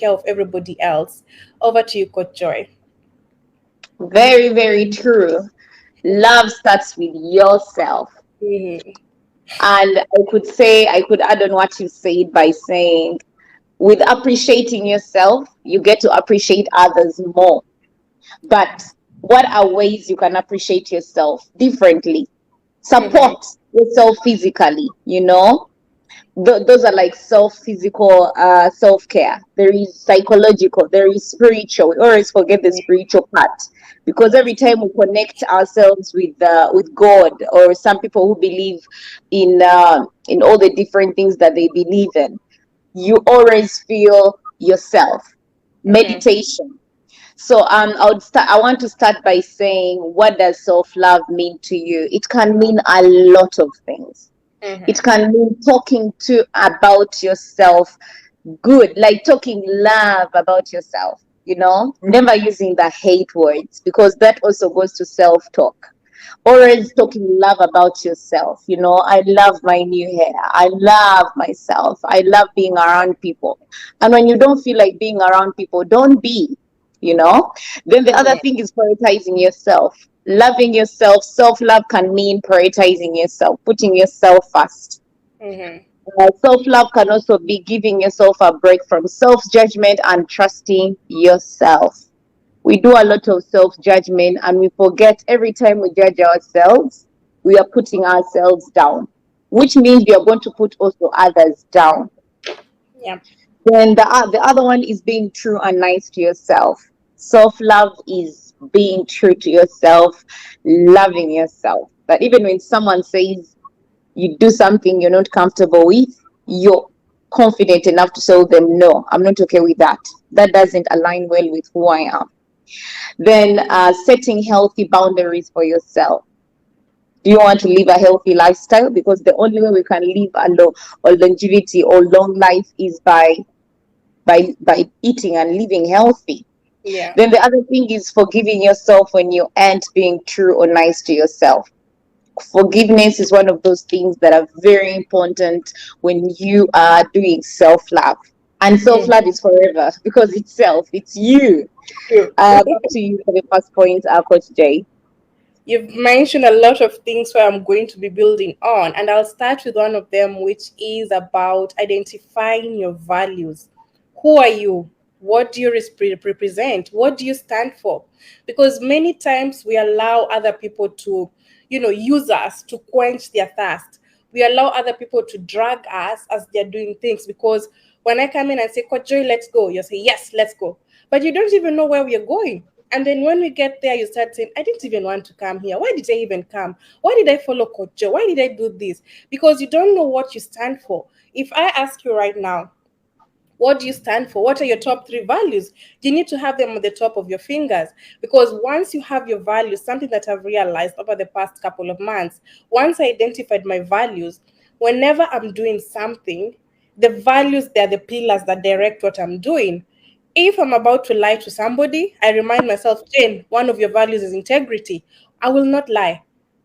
care of everybody else. Over to you, Coach Joy. Very, very true. Love starts with yourself. Mhm. And I could add on what you said by saying, with appreciating yourself, you get to appreciate others more. But what are ways you can appreciate yourself differently? Mhm. Support yourself physically, those are like physical self-care. There is psychological, there is spiritual. We always forget the spiritual part, because every time we connect ourselves with God, or some people who believe in all the different things that they believe in, you always feel yourself. Mhm. Meditation. So I want to start by saying, what does self-love mean to you? It can mean a lot of things. It Mhm. can mean talking to about yourself good, like talking love about yourself, never using the hate words, because that also goes to self-talk. Always talking love about yourself. I love my new hair. I love myself. I love being around people. And when you don't feel like being around people, don't be, you know. Then the other Mhm. thing is prioritizing yourself. Loving yourself. Self-love can mean prioritizing yourself, putting yourself first. Mhm. Self-love can also be giving yourself a break from self-judgment and trusting yourself. We do a lot of self-judgment, and we forget every time we judge ourselves, we are putting ourselves down, which means we are going to put also others down. Yeah. Then the other one is being true and nice to yourself. Self-love is being true to yourself, loving yourself. But even when someone says you do something you're not comfortable with, you're confident enough to tell them, no, I'm not okay with that. That doesn't align well with who I am. Then setting healthy boundaries for yourself. Do you want to live a healthy lifestyle? Because the only way we can live or longevity or long life is by eating and living healthy. Yeah. Then the other thing is forgiving yourself when you aren't being true or nice to yourself. Forgiveness is one of those things that are very important when you are doing self-love. And self-love Mhm. is forever, because it's self, it's you. True. Back to you for the first point, Coach Jay. You've mentioned a lot of things where I'm going to be building on, and I'll start with one of them, which is about identifying your values. Who are you? What do you represent? What do you stand for? Because many times we allow other people to, use us to quench their thirst. We allow other people to drag us as they're doing things, because when I come in and say, Coach Joy, let's go, you say, yes, let's go. But you don't even know where we are going. And then when we get there, you start saying, I didn't even want to come here. Why did I even come? Why did I follow Coach Joe? Why did I do this? Because you don't know what you stand for. If I ask you right now, what do you stand for? What are your top three values? You need to have them on the top of your fingers, because once you have your values, something that I've realized over the past couple of months, once I identified my values, whenever I'm doing something, the values, they're the pillars that direct what I'm doing. If I'm about to lie to somebody, I remind myself, Jane, one of your values is integrity. I will not lie.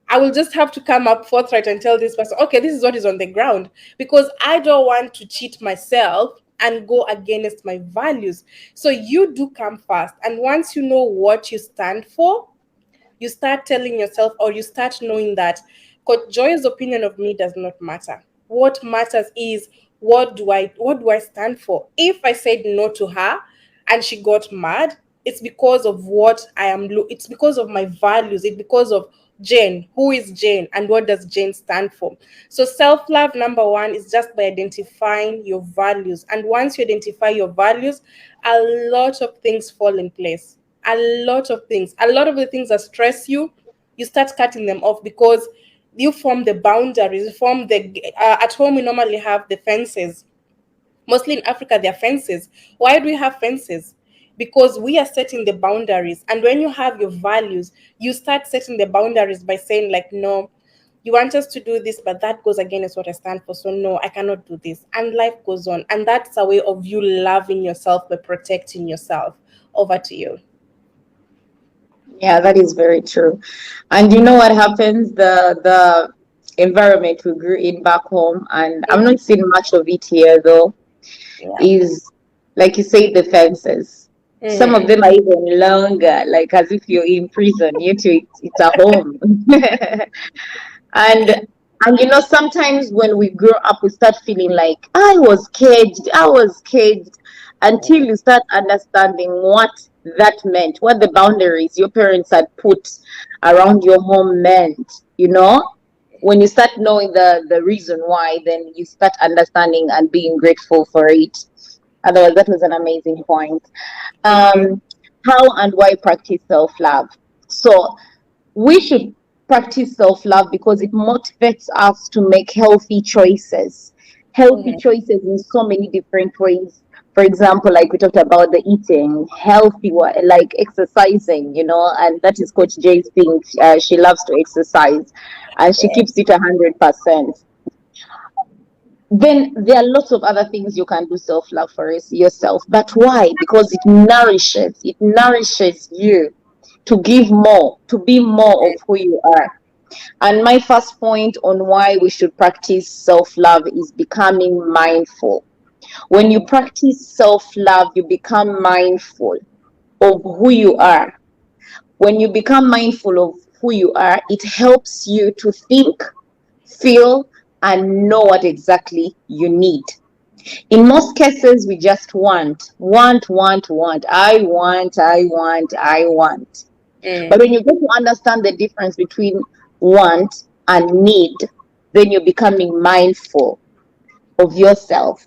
I will just have to come up forthright and tell this person, okay, this is what is on the ground, because I don't want to cheat myself and go against my values. So you do come first. And once you know what you stand for, you start telling yourself, or you start knowing that Coach Joy's opinion of me does not matter. What matters is, what do I stand for? If I said no to her and she got mad, it's because of what it's because of my values, it's because of Jane. Who is Jane and what does Jane stand for? So self-love, number one, is just by identifying your values. And once you identify your values, a lot of things fall in place. A lot of the things that stress you, you start cutting them off, because you form the boundaries, you form at home we normally have the fences. Mostly in Africa, there are fences. Why do we have fences? Because we are setting the boundaries. And when you have your values, you start setting the boundaries by saying, like, no, you want us to do this, but that goes against what I stand for. So, no, I cannot do this. And life goes on. And that's a way of you loving yourself by protecting yourself. Over to you. Yeah, that is very true. And you know what happens? The environment we grew in back home, and I'm not seeing much of it here though, Yeah. is like you say, the fences. Some of Mm-hmm. them are even longer, like as if you're in prison. You too, it's a home. and and sometimes when we grow up, we start feeling like I was caged, until you start understanding what that meant, what the boundaries your parents had put around your home meant. When you start knowing the reason why, then you start understanding and being grateful for it. Otherwise, that was an amazing point. Mm-hmm. um how and why practice self-love? So we should practice self-love because it motivates us to make healthy Mm-hmm. choices in so many different ways. For example, like we talked about, the eating healthy, like exercising, and that is Coach Jay's thing. She loves to exercise, and she Yeah. keeps it 100%. Then there are lots of other things you can do self-love for yourself. But why? Because it nourishes you to give more, to be more of who you are. And my first point on why we should practice self-love is becoming mindful. When you practice self-love, you become mindful of who you are. When you become mindful of who you are, it helps you to think, feel, and know what exactly you need. In most cases, we just want. I want. But when you get to understand the difference between want and need, then you're becoming mindful of yourself.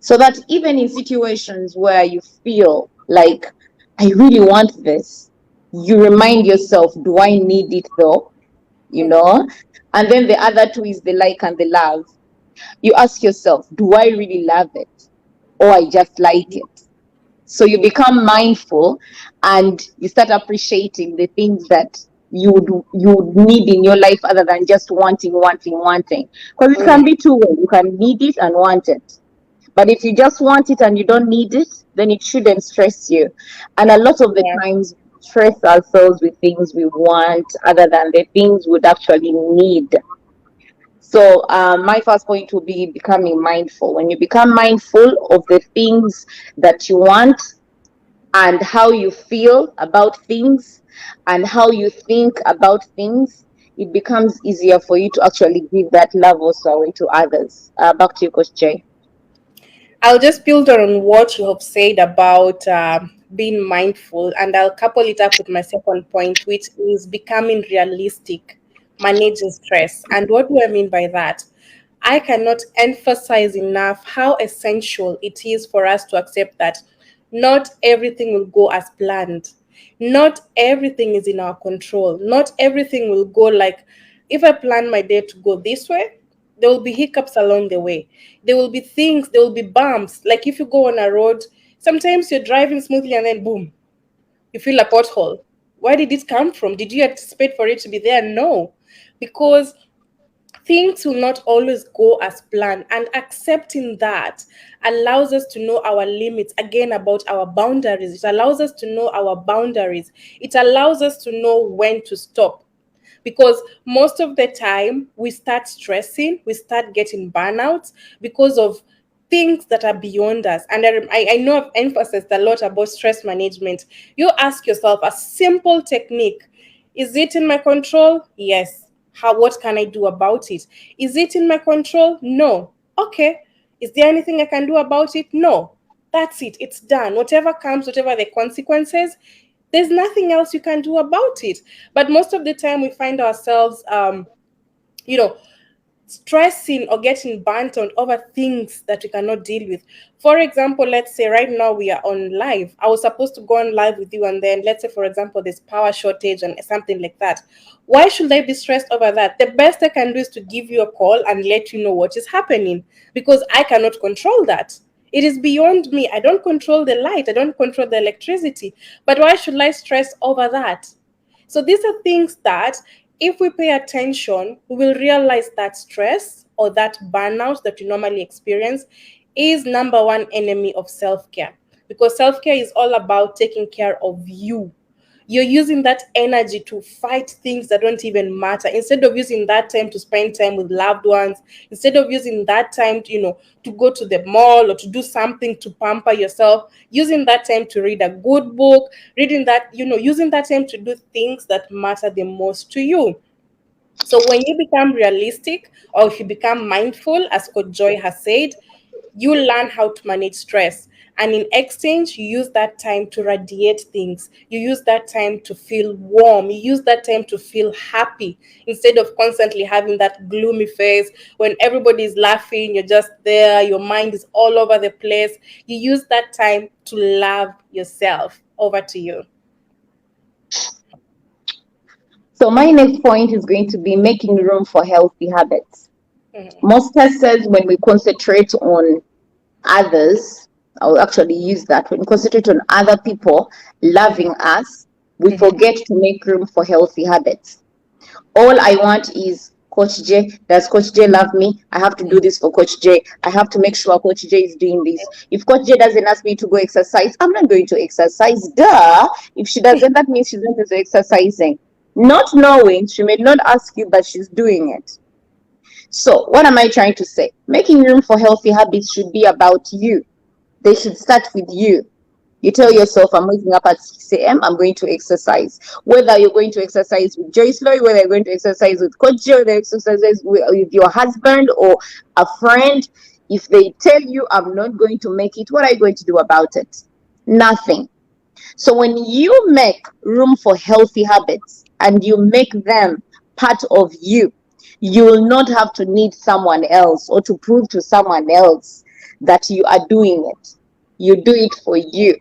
So that even in situations where you feel like, I really want this, you remind yourself, do I need it though? You know? And then the other two is the like and the love. You ask yourself, do I really love it? Or I just like it? So you become mindful, and you start appreciating the things that you would need in your life, other than just wanting. Because it Mm-hmm. can be two ways. You can need it and want it. But if you just want it and you don't need it, then it shouldn't stress you. And a lot of the Yeah. times, we stress ourselves with things we want other than the things we'd actually need. So, my first point will be becoming mindful. When you become mindful of the things that you want, and how you feel about things, and how you think about things, it becomes easier for you to actually give that love also away to others. Back to you, Coach Jay. I'll just build on what you have said about being mindful, and I'll couple it up with my second point, which is becoming realistic, managing stress. And what do I mean by that? I cannot emphasize enough how essential it is for us to accept that not everything will go as planned. Not everything is in our control. Not everything will go like, if I plan my day to go this way, there will be hiccups along the way. There will be things, there will be bumps. Like if you go on a road, sometimes you're driving smoothly and then boom, you feel a pothole. Why did it come from? Did you anticipate for it to be there? No. Because things will not always go as planned, and accepting that allows us to know our limits, again about our boundaries. It allows us to know our boundaries. It allows us to know when to stop, because most of the time we start stressing, we start getting burnouts because of things that are beyond us. And I know I've emphasized a lot about stress management. You ask yourself a simple technique: is it in my control? Yes. How, what can I do about it? Is it in my control? No. Okay. Is there anything I can do about it? No. That's it. It's done. Whatever comes, whatever the consequences, there's nothing else you can do about it. But most of the time we find ourselves you know stressing or getting burnt on over things that we cannot deal with. For example, let's say right now we are on live. I was supposed to go on live with you, and then let's say, for example, there's power shortage and something like that. Why should I be stressed over that? The best I can do is to give you a call and let you know what is happening, because I cannot control that. It is beyond me. I don't control the light, I don't control the electricity. But why should I stress over that? So these are things that, if we pay attention, we will realize that stress or that burnout that you normally experience is number one enemy of self care. Because self care is all about taking care of you. You're using that energy to fight things that don't even matter, instead of using that time to spend time with loved ones, instead of using that time to, to go to the mall or to do something to pamper yourself, using that time to read a good book, reading that, using that time to do things that matter the most to you. So when you become realistic, or if you become mindful, as Coach Joy has said, you learn how to manage stress. And in exchange, you use that time to radiate things. You use that time to feel warm. You use that time to feel happy, instead of constantly having that gloomy face. When everybody is laughing, you're just there, your mind is all over the place. You use that time to love yourself. Over to you. So my next point is going to be making room for healthy habits. Mhm, Most says when we concentrate on others, I'll actually use that, when we concentrate on other people mhm, loving us, we mhm, forget to make room for healthy habits. All I want is Coach J. Does Coach J love me? I have to do this for Coach J. I have to make sure Coach J is doing this. If Coach J doesn't ask me to go exercise, I'm not going to exercise. Duh. If she doesn't, that means she's not going to exercising. Not knowing, she may not ask you, but she's doing it. So, what am I trying to say? Making room for healthy habits should be about you. They should start with you. You tell mhm, yourself, I'm waking up at 6 a.m., I'm going to exercise. Whether you're going to exercise with Joyceloyk, whether you're going to exercise with Coach Joe, whether exercise with your husband or a friend, if they tell you, I'm not going to make it, what are you going to do about it? Nothing. So when you make room for healthy habits and you make them part of you, you will not have to need someone else or to prove to someone else that you are doing it. You do it for you,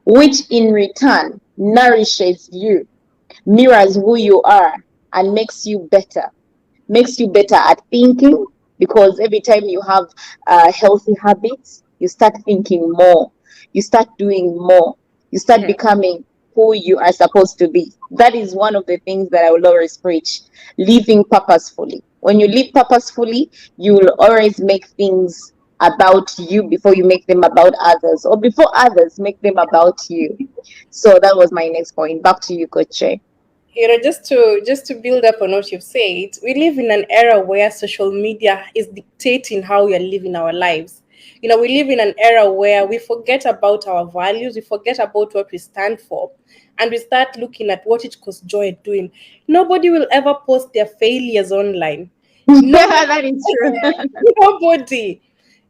which in return nourishes you, mirrors who you are, and makes you better at thinking, because every time you have healthy habits, you start thinking more, you start doing more, you start mhm. becoming who you are supposed to be. That is one of the things that I will always preach: living purposefully. When you live purposefully, you will always make things about you before you make them about others, or before others make them about you. So that was my next point. Back to you, Coach. Just to build up on what you've said, we live in an era where social media is dictating how we are living our lives. We live in an era where we forget about our values, we forget about what we stand for, and we start looking at what it costs joy doing. Nobody will ever post their failures online. Nobody, That is true. nobody.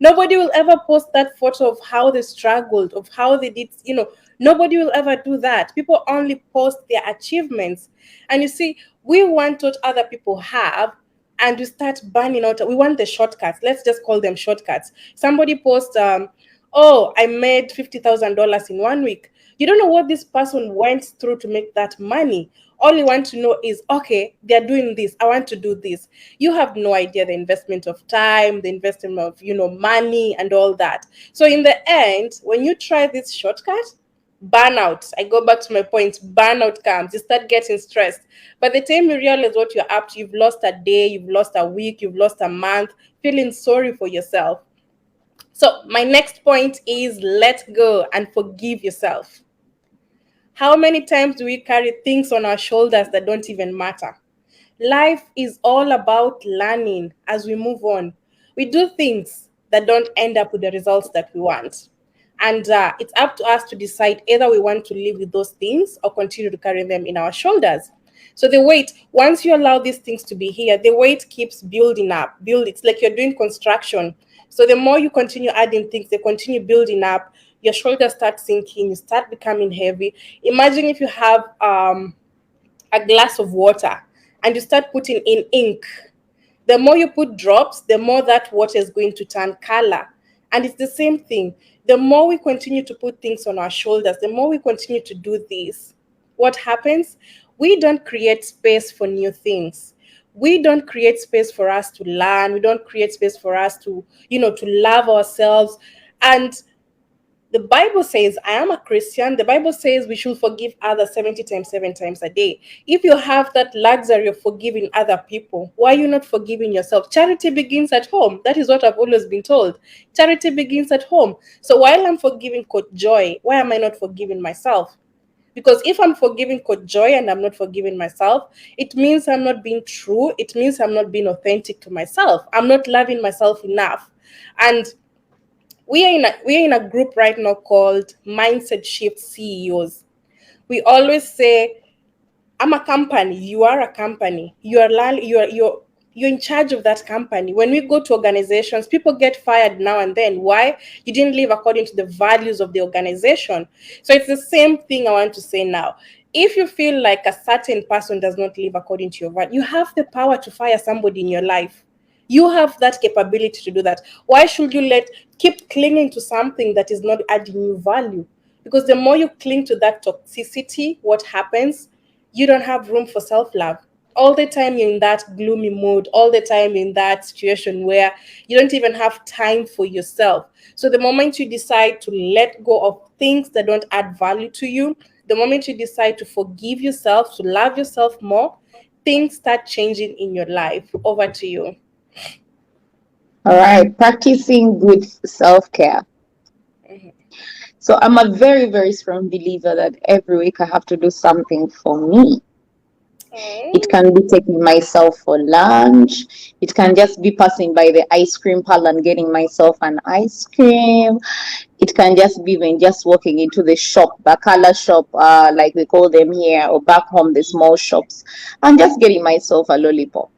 Nobody will ever post that photo of how they struggled, of how they did, nobody will ever do that. People only post their achievements. And you see, we want what other people have, and we start burning out. We want the shortcuts. Let's just call them shortcuts. Somebody posts, oh, I made $50,000 in 1 week. You don't know what this person went through to make that money. All you want to know is, okay, they're doing this. I want to do this. You have no idea the investment of time, the investment of, money and all that. So in the end, when you try this shortcut, burnout, I go back to my point, burnout comes. You start getting stressed. By the time you realize what you're up to, you've lost a day, you've lost a week, you've lost a month, feeling sorry for yourself. So my next point is let go and forgive yourself. How many times do we carry things on our shoulders that don't even matter? Life is all about learning as we move on. We do things that don't end up with the results that we want. And it's up to us to decide either we want to live with those things or continue to carry them in our shoulders. So the weight, once you allow these things to be here, the weight keeps building up. It's like you're doing construction. So the more you continue adding things, they continue building up. Your shoulders start sinking, you start becoming heavy. Imagine if you have a glass of water and you start putting in ink. The more you put drops, the more that water is going to turn color. And it's the same thing. The more we continue to put things on our shoulders, the more we continue to do this, what happens? We don't create space for new things. We don't create space for us to learn. We don't create space for us to, to love ourselves. And the Bible says, I am a Christian. The Bible says we should forgive others 70 times, 7 times a day. If you have that luxury of forgiving other people, why are you not forgiving yourself? Charity begins at home. That is what I've always been told. Charity begins at home. So while I'm forgiving Coach Joy, why am I not forgiving myself? Because if I'm forgiving Coach Joy and I'm not forgiving myself, it means I'm not being true. It means I'm not being authentic to myself. I'm not loving myself enough. And we are in a group right now called Mindset Shift CEOs. We always say, I'm a company. You are a company. You're in charge of that company. When we go to organizations, people get fired now and then. Why? You didn't live according to the values of the organization. So it's the same thing I want to say now. If you feel like a certain person does not live according to your value, you have the power to fire somebody in your life. You have that capability to do that. Why should you let keep clinging to something that is not adding you value? Because the more you cling to that toxicity, what happens? You don't have room for self-love. All the time you're in that gloomy mood, all the time in that situation where you don't even have time for yourself. So the moment you decide to let go of things that don't add value to you, the moment you decide to forgive yourself, to love yourself more, things start changing in your life. Over to you. All right, practicing good self-care. So I'm a very, very strong believer that every week I have to do something for me. It Oh. can be taking myself for lunch. It can just be passing by the ice cream parlor and getting myself an ice cream. It can just be when just walking into the shop, bakala shop, like we call them here, or back home, the small shops, and just getting myself a lollipop.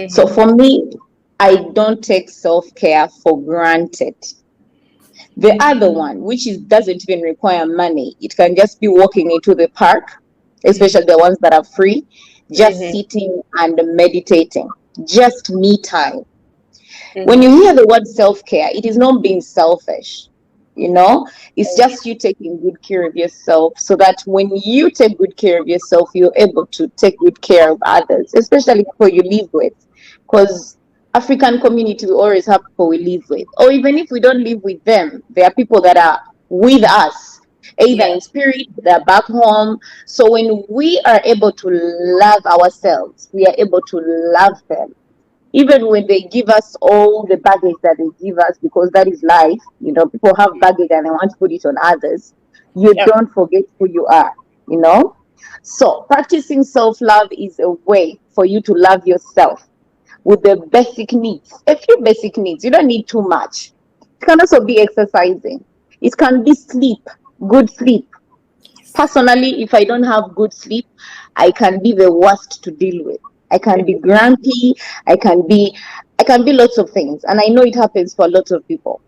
So Mm-hmm. for me, I don't take self-care for granted. The other one, which is doesn't even require money, it can just be walking into the park, especially the ones that are free, just Mm-hmm. sitting and meditating, just me time. When you Mm-hmm. hear the word self-care, it is not being selfish. You know, it's just you taking good care of yourself so that when you take good care of yourself, you're able to take good care of others, especially people you live with. Because African community, we always have people we live with. Or even if we don't live with them, there are people that are with us, either Yeah. in spirit, they're back home. So when we are able to love ourselves, we are able to love them even when they give us all the baggage that they give us, because that is life. You know, people have baggage and they want to put it on others. You Yeah. don't forget who you are, you know. So practicing self-love is a way for you to love yourself with the basic needs, a few basic needs. You don't need too much. It can also be exercising. It can be sleep, good sleep. Personally, if I don't have good sleep, I can be the worst to deal with. I can be grumpy. I can be, I can be lots of things, and I know it happens for lots of people.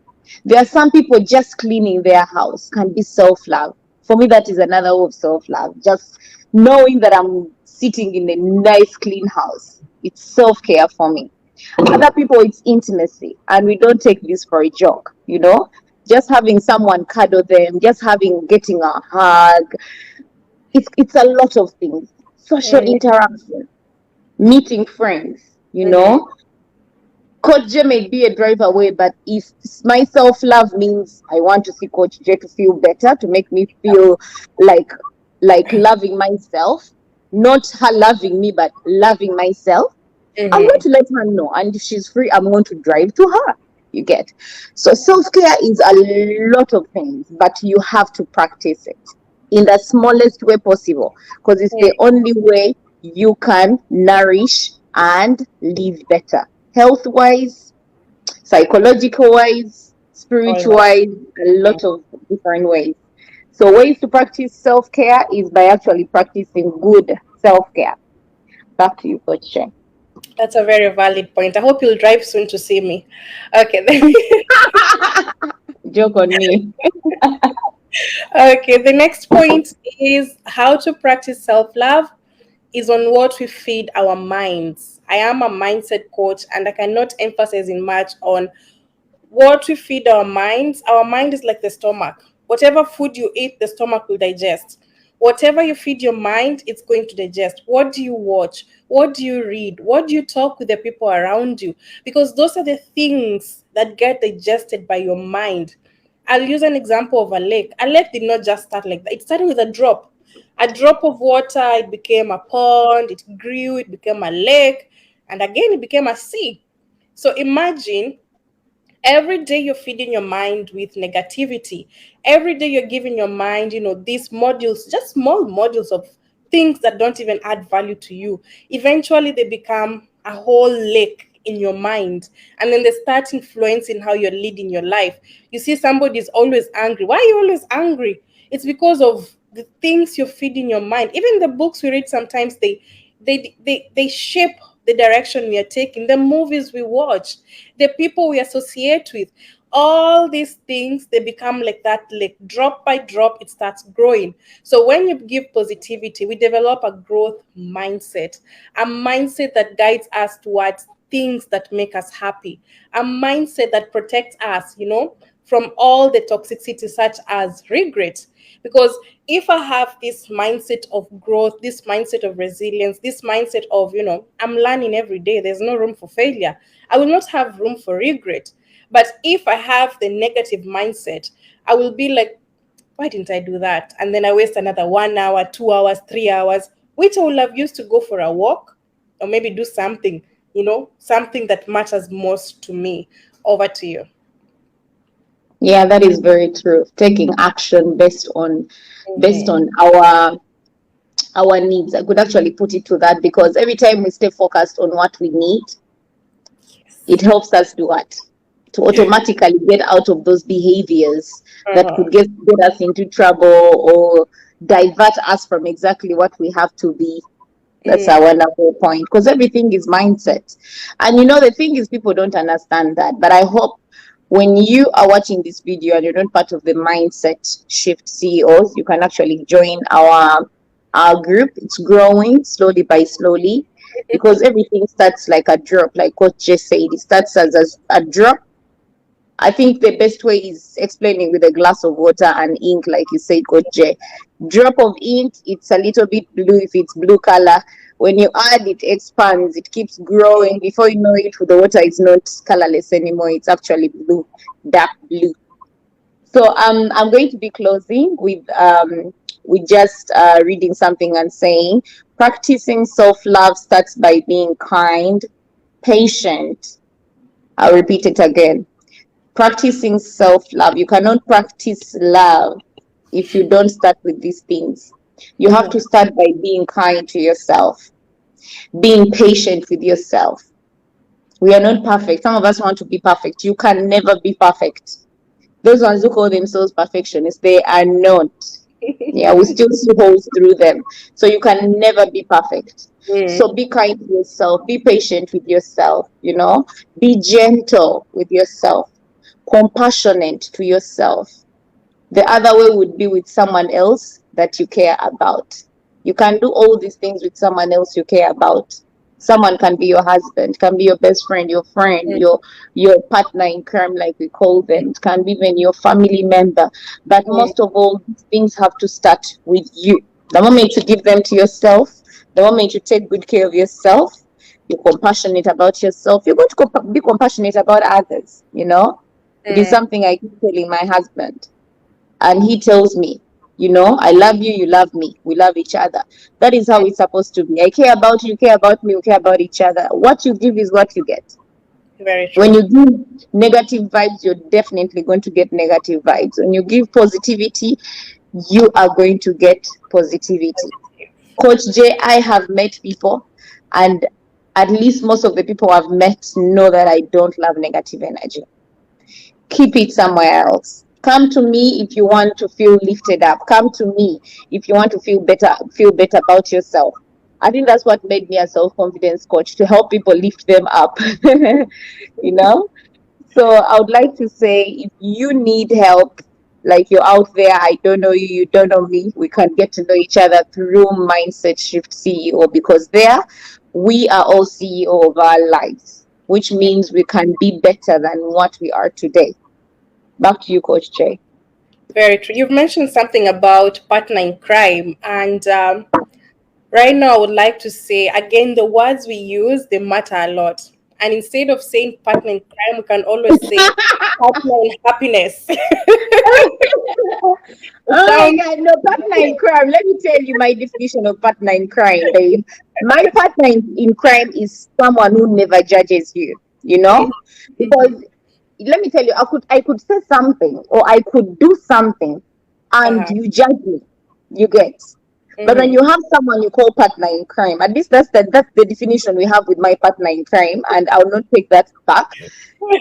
There are some people just cleaning their house can be self-love. For me, that is another way of self-love. Just knowing that I'm sitting in a nice, clean house. It's self-care for me. Other people, it's intimacy, and we don't take this for a joke. You know, just having someone cuddle them, just having getting a hug, it's a lot of things. Social Mm-hmm. interaction, meeting friends, you Mm-hmm. know. Coach J may be a drive away, but if my self love means I want to see Coach J to feel better, to make me feel like like loving myself, not her loving me, but loving myself, I'm going Mm-hmm. to let her know. And if she's free, I'm going to drive to her. You get. So self care is a lot of things, but you have to practice it in the smallest way possible, because it's the only way you can nourish and live better, health wise, psychological wise, All spiritual right. wise, a lot of different ways. So ways to practice self care is by actually practicing good self care. Back to you, Coach Shane. That's a very valid point. I hope you'll drive soon to see me. Okay, then. Joke on me. Okay, the next point is how to practice self love is on what we feed our minds. I am a mindset coach and I cannot emphasize in much on what we feed our minds. Our mind is like the stomach. Whatever food you eat, the stomach will digest. Whatever you feed your mind, it's going to digest. What do you watch? What do you read? What do you talk with the people around you? Because those are the things that get digested by your mind. I'll use an example of a lake. A lake did not just start like that. It started with a drop. A drop of water, it became a pond, it grew, it became a lake, and again it became a sea. So imagine Every day you're feeding your mind with negativity. Every day you're giving your mind, these modules, just small modules of things that don't even add value to you. Eventually they become a whole lake in your mind, and then they start influencing how you're leading your life. You see somebody's always angry. Why are you always angry? It's because of the things you're feeding your mind. Even the books we read, sometimes they shape the direction we are taking. The movies we watch, the people we associate with, all these things, they become like that, like drop by drop it starts growing. So when you give positivity, we develop a growth mindset, a mindset that guides us towards things that make us happy, a mindset that protects us, from all the toxicity such as regret. Because if I have this mindset of growth, this mindset of resilience, this mindset of, I'm learning every day, there's no room for failure, I will not have room for regret. But if I have the negative mindset, I will be like, why didn't I do that? And then I waste another 1 hour, 2 hours, 3 hours, which I would have used to go for a walk or maybe do something, something that matters most to me. Over to you. Yeah, that is very true. Taking action based Mhm. on our needs. I could actually put it to that, because every time we stay focused on what we need, it helps us do what? To automatically get out of those behaviors that Uh-huh. could get us into trouble or divert us from exactly what we have to be. That's Mm. our wonderful point, because everything is mindset. And the thing is, people don't understand that. But I hope when you are watching this video and you're not part of the Mindset Shift CEOs, you can actually join our group. It's growing slowly by slowly, because everything starts like a drop, like Coach just said. It starts as a drop. I think the best way is explaining with a glass of water and ink, like you said, Coach J. Drop of ink, it's a little bit blue if it's blue color. When you add, it expands, it keeps growing. Before you know it, the water is not colorless anymore. It's actually blue, dark blue. So I'm going to be closing with just reading something and saying, practicing self-love starts by being kind, patient. I'll repeat it again. Practicing self-love. You cannot practice love if you don't start with these things. You have to Mhm. start by being kind to yourself, being patient with yourself. We are not perfect. Some of us want to be perfect. You can never be perfect. Those ones who call themselves perfectionists, they are not. Yeah, we still see holes through them. So you can never be perfect. Mm. So be kind to yourself, be patient with yourself, be gentle with yourself, compassionate to yourself. The other way would be with someone else that you care about. You can do all these things with someone else you care about. Someone can be your husband, can be your best friend, your friend, your partner in crime, like we call them. It can be even your family member. But Mm. most of all, these things have to start with you. The moment you give them to yourself, the moment you take good care of yourself, you're compassionate about yourself, you're going to be compassionate about others. It is Mm. something I keep telling my husband, and he tells me, I love you, you love me, we love each other. That is how it's supposed to be. I care about you, you care about me, we care about each other. What you give is what you get. Very When true. you give negative vibes, you're definitely going to get negative vibes. When you give positivity, you are going to get positivity. Coach J, I have met people, and at least most of the people I've met know that I don't love negative energy. Keep it somewhere else. Come to me if you want to feel lifted up. Come to me if you want to feel better about yourself. I think that's what made me a self-confidence coach, to help people lift them up. you know so I would like to say, if you need help, like you're out there, I don't know you, you don't know me, we can get to know each other through Mindset Shift CEO, because there we are all CEO of our lives, which means we can be better than what we are today. Back to you, Coach Jay. Very true. You've mentioned something about partner in crime, and right now I would like to say again, the words we use, they matter a lot. And instead of saying partner in crime, we can always say partner in happiness. It Oh my sounds God, no, partner in crime. Let me tell you my definition of partner in crime, babe. My partner in crime is someone who never judges you, you know? Because Mhm. let me tell you, I could say something or I could do something and Uh-huh. you judge me. You get. But when Mm-hmm. you have someone you call partner in crime, at least that's the definition we have with my partner in crime, and I'll not take that back.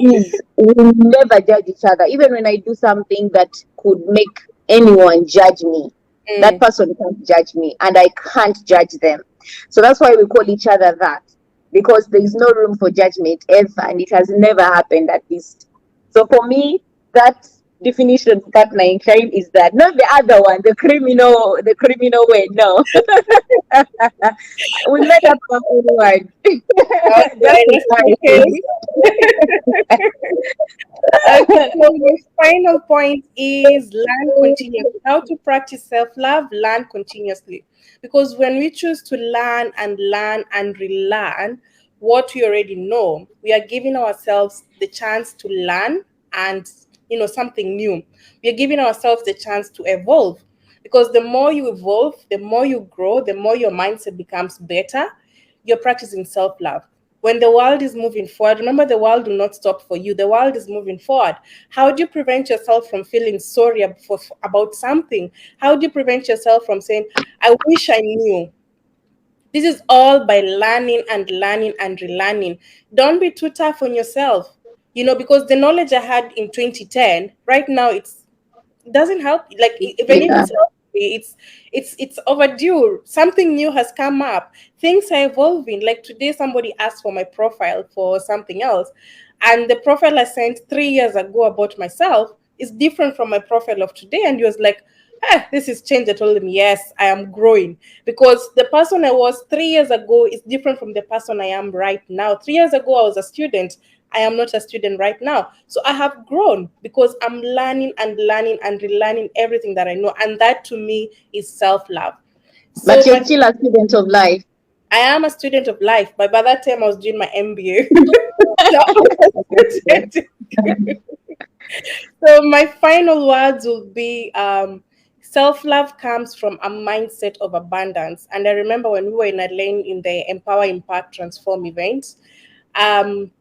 Is we never judge each other. Even when I do something that could make anyone judge me, that Mm. person can't judge me, and I can't judge them. So that's why we call each other that, because there is no room for judgment ever, and it has never happened at least. So for me, that definition of partner in crime is that, not the other one, the criminal way. No, we made up our own word. Just Okay, to let's be clarify. case. Okay, so my final point is learn continuously. How to practice self love, learn continuously. Because when we choose to learn and relearn what we already know, we are giving ourselves the chance to learn and something new. We are giving ourselves the chance to evolve. Because the more you evolve, the more you grow, the more your mindset becomes better. You're practicing self love. When the world is moving forward, remember the world will not stop for you. The world is moving forward. How do you prevent yourself from feeling sorry about something? How do you prevent yourself from saying, I wish I knew? This is all by learning and relearning. Don't be too tough on yourself. Because the knowledge I had in 2010, right now it doesn't help. Like even if Yeah. it's healthy, it's overdue. Something new has come up. Things are evolving. Like today somebody asked for my profile for something else, and the profile I sent 3 years ago about myself is different from my profile of today. And he was like, this is change. I told him, yes, I am growing, because the person I was 3 years ago is different from the person I am right now. 3 years ago I was a student. I am not a student right now. So I have grown because I'm learning and relearning everything that I know. And that to me is self love. But So you're still a student of life. I am a student of life, but by that time I was doing my MBA. So I'm a student. So my final words will be self-love comes from a mindset of abundance. And I remember when we were in Elaine in the Empower, Impact, Transform event,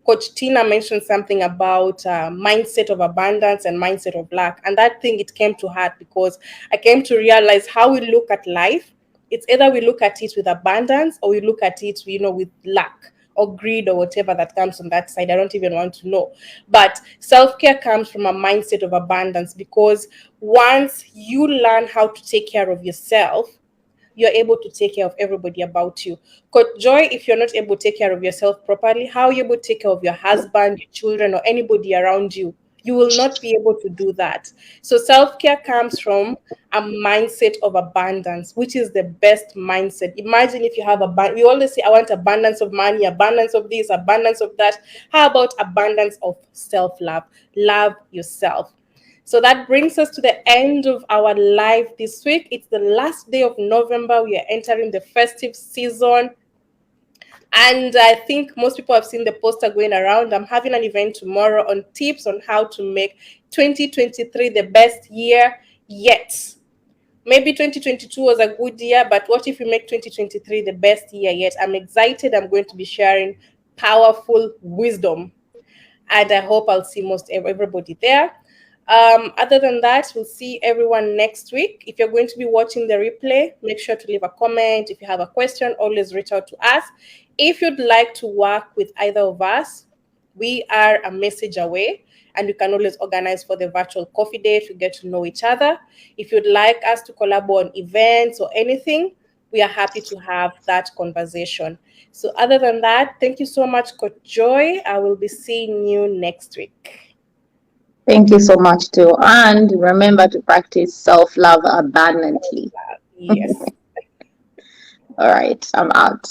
Coach Tina mentioned something about mindset of abundance and mindset of lack. And that thing, it came to heart because I came to realize how we look at life. It's either we look at it with abundance or we look at it, with lack or greed or whatever that comes on that side. I don't even want to know. But self care comes from a mindset of abundance, because once you learn how to take care of yourself, you're able to take care of everybody about you. Coach Joy, if you're not able to take care of yourself properly, how are you able to take care of your husband, your children, or anybody around you? You will not be able to do that. So self care comes from a mindset of abundance, which is the best mindset. Imagine if you have we always say, I want abundance of money, abundance of this, abundance of that. How about abundance of self love? Love yourself. So that brings us to the end of our live this week. It's the last day of November. We are entering the festive season. And I think most people have seen the poster going around. I'm having an event tomorrow on tips on how to make 2023 the best year yet. Maybe 2022 was a good year, but what if we make 2023 the best year yet? I'm excited. I'm going to be sharing powerful wisdom, and I hope I'll see most everybody there. Other than that, we'll see everyone next week. If you're going to be watching the replay, make sure to leave a comment. If you have a question, always reach out to us. If you'd like to work with either of us, we are a message away, and you can always organize for the virtual coffee date. We get to know each other. If you'd like us to collaborate on events or anything, we are happy to have that conversation. So, other than that, thank you so much, Coach Joy. I will be seeing you next week. Thank you so much too. And remember to practice self-love abundantly. Yes. All right, I'm out.